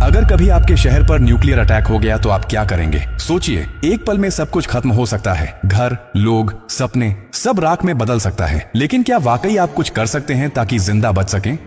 अगर कभी आपके शहर पर न्यूक्लियर अटैक हो गया तो आप क्या करेंगे? सोचिए, एक पल में सब कुछ खत्म हो सकता है। घर, लोग, सपने, सब राख में बदल सकता है। लेकिन क्या वाकई आप कुछ कर सकते हैं ताकि जिंदा बच सकें?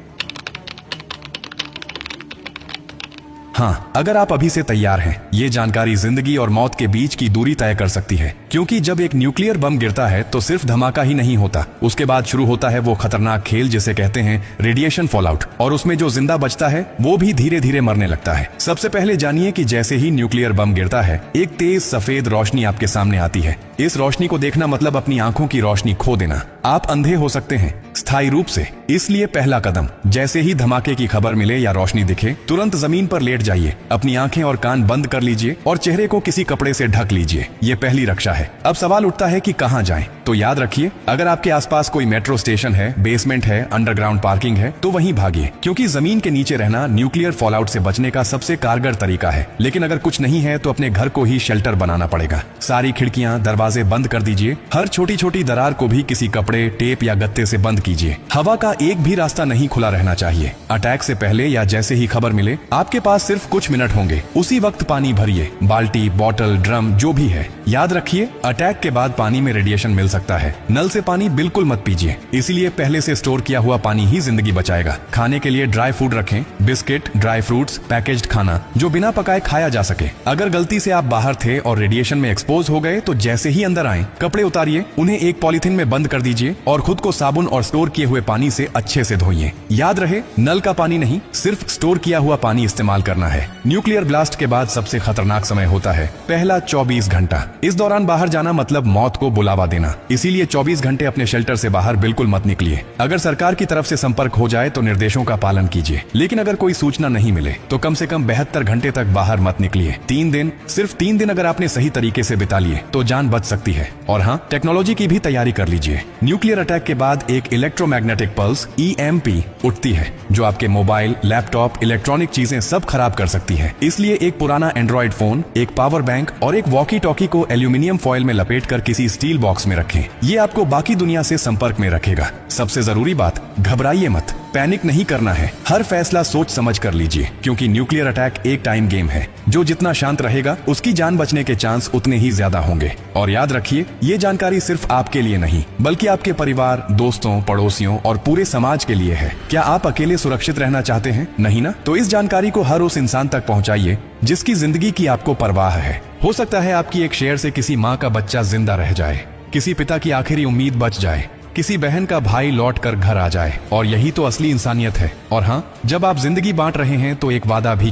हाँ, अगर आप अभी से तैयार हैं, ये जानकारी जिंदगी और मौत के बीच की दूरी तय कर सकती है। क्योंकि जब एक न्यूक्लियर बम गिरता है तो सिर्फ धमाका ही नहीं होता, उसके बाद शुरू होता है वो खतरनाक खेल जिसे कहते हैं रेडिएशन फॉलआउट। और उसमें जो जिंदा बचता है वो भी धीरे धीरे मरने लगता है। सबसे पहले जानिए कि जैसे ही न्यूक्लियर बम गिरता है, एक तेज सफेद रोशनी आपके सामने आती है। इस रोशनी को देखना मतलब अपनी आंखों की रोशनी खो देना। आप अंधे हो सकते हैं स्थायी रूप से। इसलिए पहला कदम, जैसे ही धमाके की खबर मिले या रोशनी दिखे, तुरंत जमीन पर लेट जाइए, अपनी आंखें और कान बंद कर लीजिए और चेहरे को किसी कपड़े से ढक लीजिए। ये पहली रक्षा है। अब सवाल उठता है कि कहां जाएं? तो याद रखिए, अगर आपके आसपास कोई मेट्रो स्टेशन है, बेसमेंट है, अंडरग्राउंड पार्किंग है, तो वहीं भागिए, क्योंकि जमीन के नीचे रहना न्यूक्लियर फॉलआउट से बचने का सबसे कारगर तरीका है। लेकिन अगर कुछ नहीं है तो अपने घर को ही शेल्टर बनाना पड़ेगा। सारी खिड़कियां, दरवाजे बंद कर दीजिए। हर छोटी छोटी दरार को भी किसी कपड़े, टेप या गत्ते से बंद कीजिए। हवा का एक भी रास्ता नहीं खुला रहना चाहिए। अटैक से पहले या जैसे ही खबर मिले, आपके पास सिर्फ कुछ मिनट होंगे। उसी वक्त पानी भरिए, बाल्टी, बोतल, ड्रम, जो भी है। याद रखिए, अटैक के बाद पानी में रेडिएशन मिल सकता है। नल से पानी बिल्कुल मत पीजिए, इसीलिए पहले से स्टोर किया हुआ पानी ही जिंदगी बचाएगा। खाने के लिए ड्राई फूड रखें, बिस्किट, ड्राई फ्रूट्स, पैकेज्ड खाना जो बिना पकाए खाया जा सके। अगर गलती से आप बाहर थे और रेडिएशन में एक्सपोज हो गए तो जैसे ही अंदर आए, कपड़े उतारिए, उन्हें एक पॉलिथीन में बंद कर दीजिए और खुद को साबुन और स्टोर किए हुए पानी से अच्छे से धोइए। याद रहे, नल का पानी नहीं, सिर्फ स्टोर किया हुआ पानी इस्तेमाल करना है। न्यूक्लियर ब्लास्ट के बाद सबसे खतरनाक समय होता है पहला 24 घंटा। इस दौरान बाहर जाना मतलब मौत को बुलावा देना। इसीलिए 24 घंटे अपने शेल्टर से बाहर बिल्कुल मत निकलिए। अगर सरकार की तरफ से संपर्क हो जाए तो निर्देशों का पालन कीजिए, लेकिन अगर कोई सूचना नहीं मिले तो कम से कम 72 घंटे तक बाहर मत निकलिए। 3 दिन, सिर्फ 3 दिन अगर आपने सही तरीके से बिता लिए तो जान बच सकती है। और हाँ, टेक्नोलॉजी की भी तैयारी कर लीजिए। न्यूक्लियर अटैक के बाद एक इलेक्ट्रोमैग्नेटिक पल्स EMP उठती है, जो आपके मोबाइल, लैपटॉप, इलेक्ट्रॉनिक चीजें सब खराब कर सकती है। इसलिए एक पुराना एंड्रॉइड फोन, एक पावर बैंक और एक वॉकी टॉकी को एल्यूमिनियम फॉइल में लपेटकर किसी स्टील बॉक्स में रखें। ये आपको बाकी दुनिया से संपर्क में रखेगा। सबसे जरूरी बात, घबराइए मत, पैनिक नहीं करना है। हर फैसला सोच समझ कर लीजिए, क्योंकि न्यूक्लियर अटैक एक टाइम गेम है। जो जितना शांत रहेगा, उसकी जान बचने के चांस उतने ही ज्यादा होंगे। और याद रखिए, ये जानकारी सिर्फ आपके लिए नहीं, बल्कि आपके परिवार, दोस्तों, पड़ोसियों और पूरे समाज के लिए है। क्या आप अकेले सुरक्षित रहना चाहते हैं? नहीं ना? तो इस जानकारी को हर उस इंसान तक पहुंचाइए जिसकी जिंदगी की आपको परवाह है। हो सकता है आपकी एक शेयर से किसी माँ का बच्चा जिंदा रह जाए, किसी पिता की आखिरी उम्मीद बच जाए, किसी बहन का भाई लौट कर घर आ जाए। और यही तो असली इंसानियत है। और हाँ, जब आप जिंदगी बांट रहे हैं तो एक वादा भी